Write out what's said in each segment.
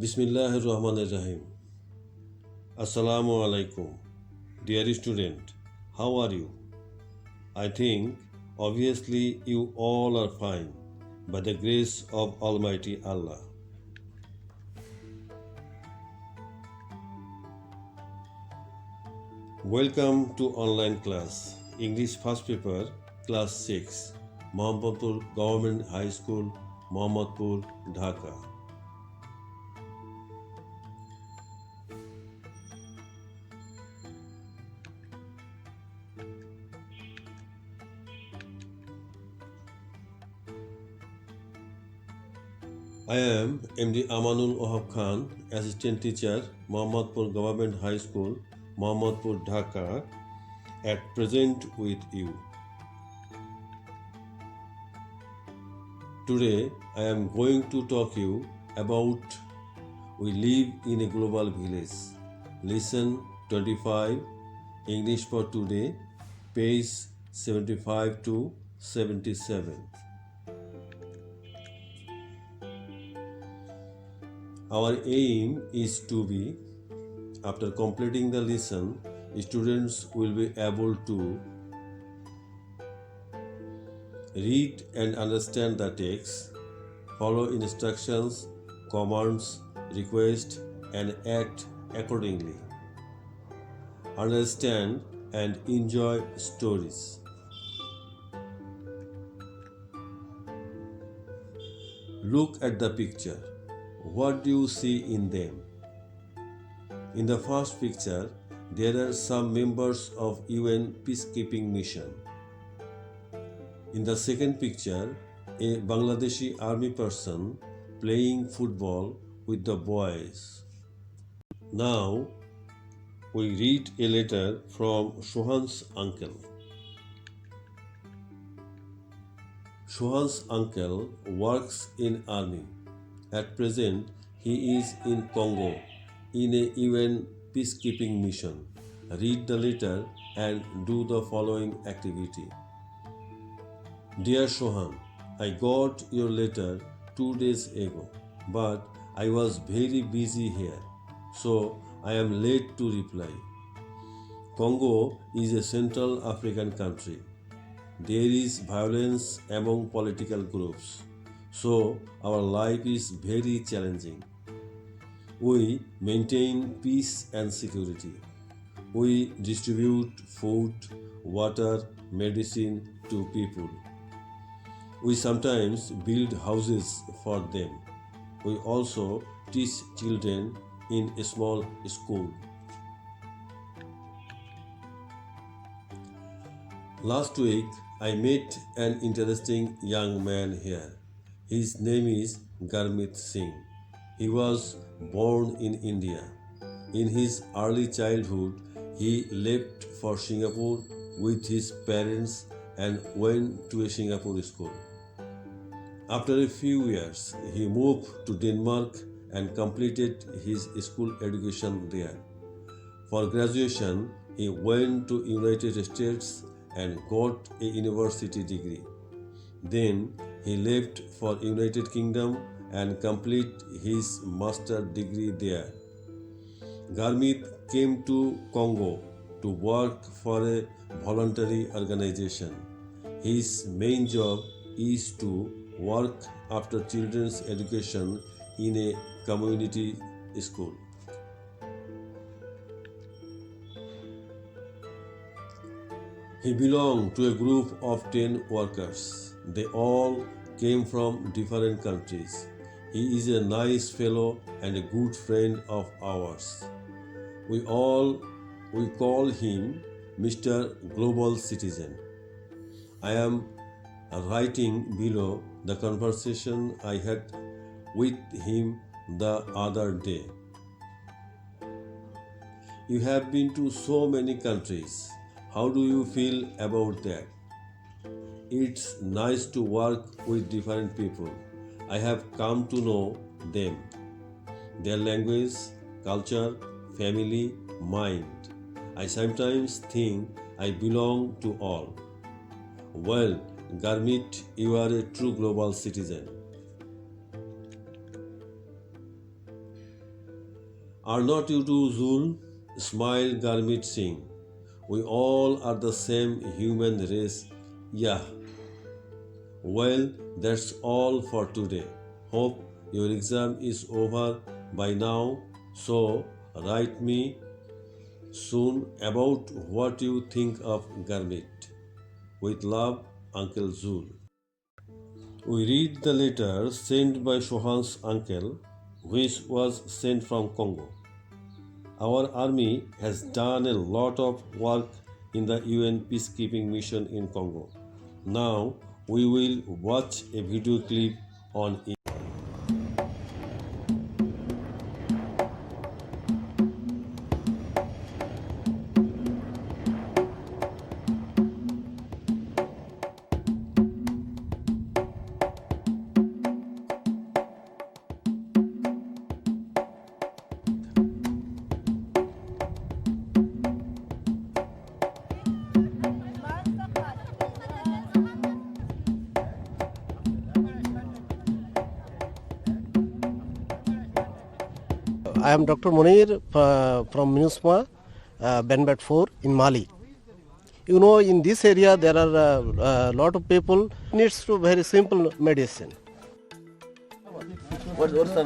Bismillahirrahmanirrahim. Assalamu alaikum. Dear student, how are you? I think obviously you all are fine by the grace of Almighty Allah. Welcome to online class. English first paper, class 6, Mohammadpur Government High School, Mohammadpur, Dhaka. I am MD Amanul Wahab Khan, Assistant Teacher, Mohammadpur Government High School, Mohammadpur, Dhaka, at present with you. Today I am going to talk you about we live in a global village. Lesson 25, English for today, page 75 to 77. Our aim is to be, after completing the lesson, students will be able to read and understand the text, follow instructions, commands, requests, and act accordingly. Understand and enjoy stories. Look at the picture. What do you see in them? In the first picture, there are some members of UN peacekeeping mission. In the second picture, a Bangladeshi army person playing football with the boys. Now, we read a letter from Shohan's uncle. Shohan's uncle works in army. At present, he is in Congo in a UN peacekeeping mission. Read the letter and do the following activity. Dear Shohan, I got your letter 2 days ago, but I was very busy here, so I am late to reply. Congo is a Central African country. There is violence among political groups, so our life is very challenging. We maintain peace and security. We distribute food, water, medicine to people. We sometimes build houses for them. We also teach children in a small school. Last week, I met an interesting young man here. His name is Gurmeet Singh. He was born in India. In his early childhood, he left for Singapore with his parents and went to a Singapore school. After a few years, he moved to Denmark and completed his school education there. For graduation, he went to United States and got a university degree. Then he left for United Kingdom and complete his master degree there. Gurmeet came to Congo to work for a voluntary organization. His main job is to work after children's education in a community school. He belonged to a group of 10 workers. They all came from different countries. He is a nice fellow and a good friend of ours. We call him Mr. Global Citizen. I am writing below the conversation I had with him the other day. You have been to so many countries. How do you feel about that? It's nice to work with different people. I have come to know them, their language, culture, family, mind. I sometimes think I belong to all. Well, Gurmeet, you are a true global citizen. Are not you too, Zul? Smiled Garmit Singh. We all are the same human race. Yeah. Well, that's all for today. Hope your exam is over by now. So write me soon about what you think of Garmit. With love, Uncle Zul. We read the letter sent by Shohan's uncle, which was sent from Congo. Our army has done a lot of work in the UN peacekeeping mission in Congo. Now we will watch a video clip on it. I am Dr. Munir from MINUSMA, Benbat 4 in Mali. You know, in this area there are a lot of people needs to very simple medicine. What's the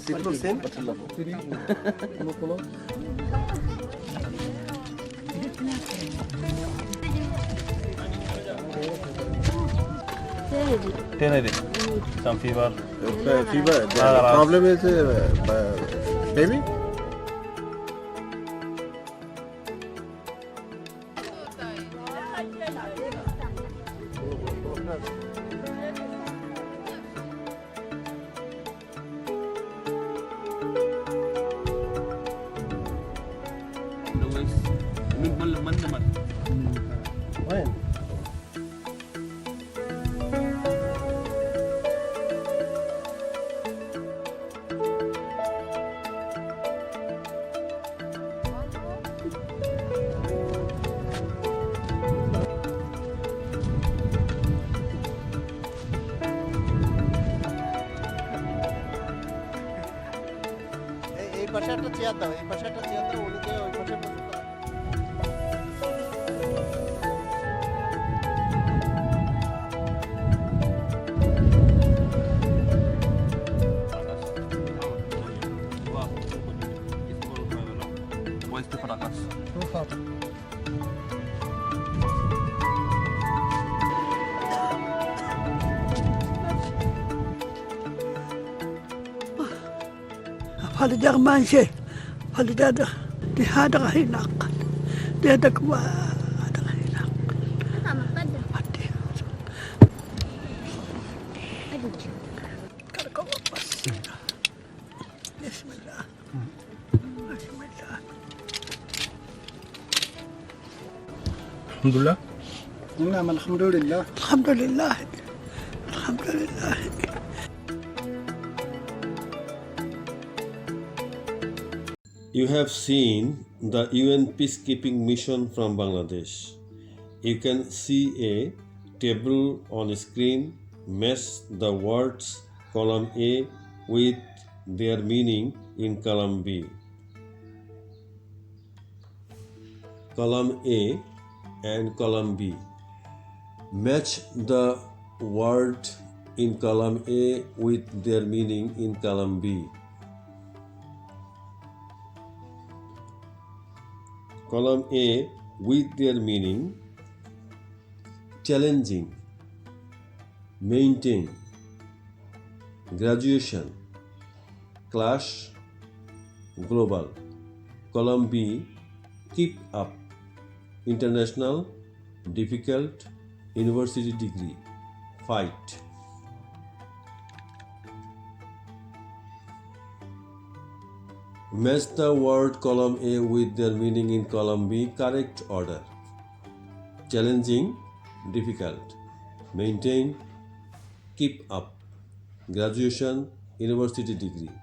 Citrusine. Some fever. Fever. The problem is baby. When? এই পাশে একটা chair দাও, এই পাশে একটা chair দাও, উনিকে ওই পাশে বসে দাও। فلدغ مانشي فلدغ دي هذا غيناق دي هذاك ما هذا غيناق بسم الله بسم الله الحمد لله. نعم الحمد لله. الحمد لله الحمد لله. You have seen the UN peacekeeping mission from Bangladesh. You can see a table on screen. Match the words column A with their meaning in column B. Column A and column B. Match the word in column A with their meaning in column B. Column A with their meaning: challenging, maintain, graduation, clash, global. Column B: keep up, international, difficult, university degree, fight. Match the word column A with their meaning in column B. Correct order: challenging, difficult, maintain, keep up, graduation, university degree,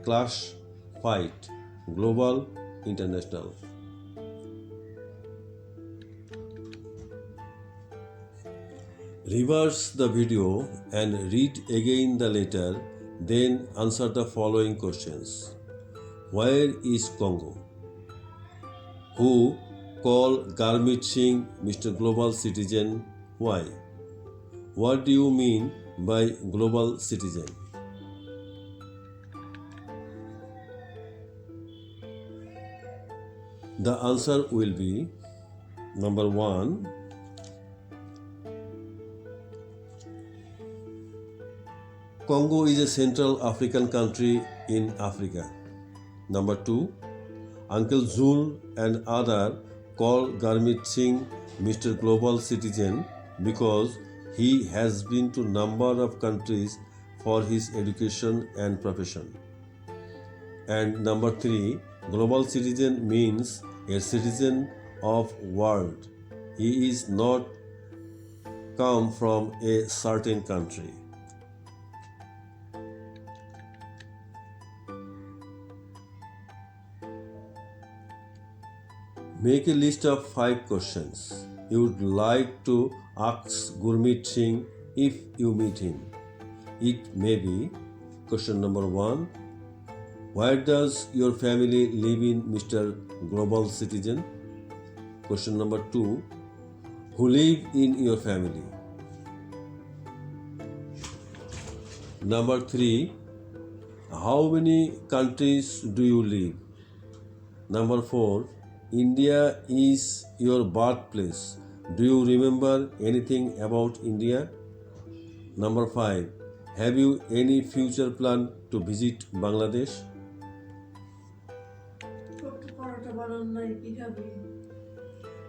clash, fight, global, international. Reverse the video and read again the letter, then answer the following questions. Where is Congo? Who call Gurmeet Singh Mr. Global Citizen? Why? What do you mean by global citizen? The answer will be number 1. Congo is a Central African country in Africa. Number 2. Uncle Zul and other call Gurmeet Singh Mr. Global Citizen because he has been to number of countries for his education and profession. And number 3, global citizen means a citizen of world. He is not come from a certain country. Make a list of 5 questions you would like to ask Gurmeet Singh if you meet him. It may be question number 1. Where does your family live in, Mr. Global Citizen? Question number 2. Who live in your family? Number 3. How many countries do you live? Number 4. India is your birthplace. Do you remember anything about India? Number 5. Have you any future plan to visit Bangladesh?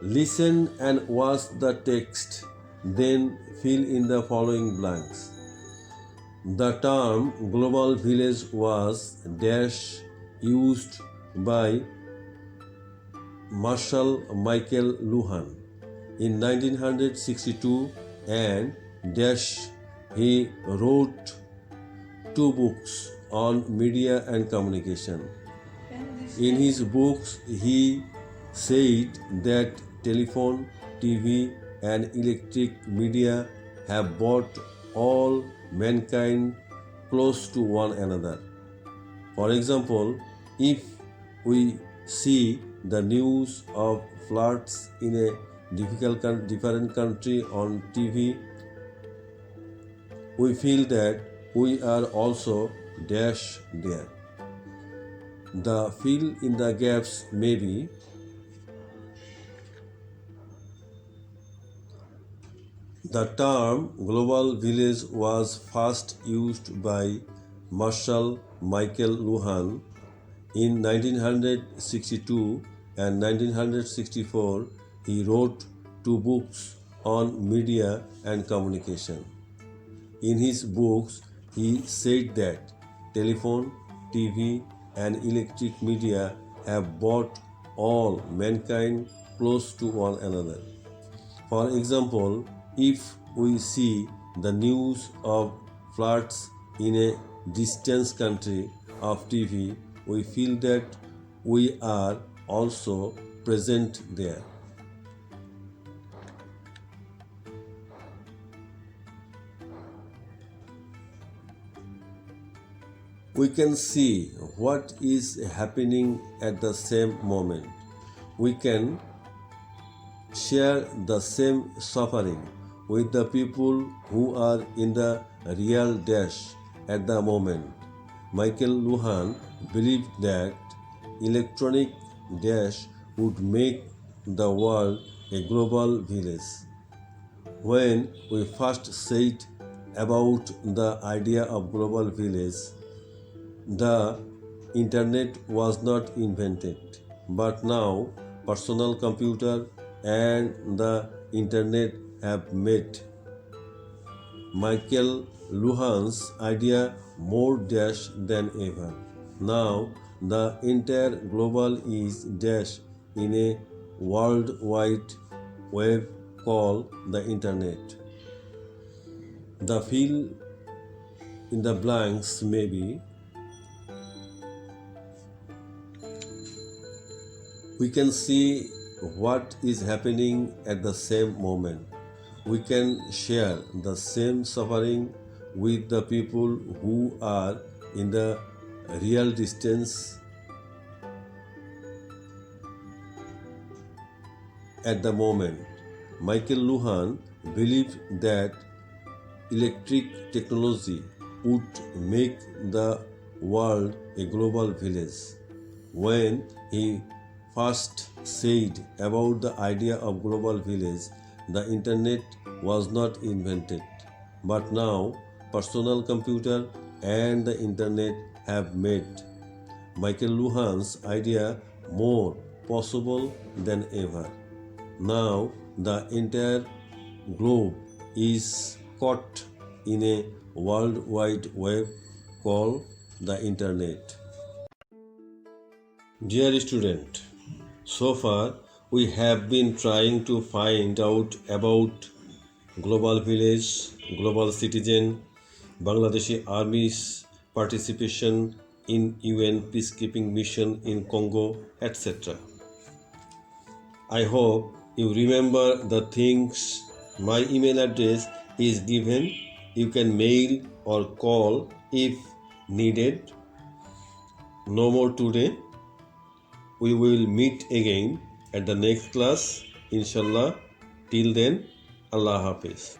Listen and watch the text, then fill in the following blanks. The term global village was dash used by Marshall Michael Luhan in 1962 and dash he wrote 2 books on media and communication. In his books, he said that telephone, TV, and electric media have brought all mankind close to one another. For example, if we see the news of floods in a different country on TV, we feel that we are also dash there. The fill in the gaps may be the term global village was first used by Marshall Michael Luhan in 1962 and 1964. He wrote 2 books on media and communication. In his books, he said that telephone, TV, and electric media have brought all mankind close to one another. For example, if we see the news of floods in a distant country of TV, we feel that we are also present there. We can see what is happening at the same moment. We can share the same suffering with the people who are in the real dash at the moment. Michael Luhan believed that electronic dash would make the world a global village. When we first said about the idea of global village, the internet was not invented, but now personal computer and the internet have made Michael Luhan's idea more dash than ever. Now the entire global is dash in a worldwide web called the internet. The fill in the blanks may be we can see what is happening at the same moment. We can share the same suffering with the people who are in the real distance at the moment. Michael Luhan believed that electric technology would make the world a global village. When he first said about the idea of global village, the internet was not invented. But now, personal computer and the internet have made Michael Luhan's idea more possible than ever. Now, the entire globe is caught in a world wide web called the internet. Dear student, so far we have been trying to find out about global village, global citizen, Bangladeshi Army's participation in UN peacekeeping mission in Congo, etc. I hope you remember the things. My email address is given. You can mail or call if needed. No more today. We will meet again at the next class, inshallah. Till then, Allah Hafiz.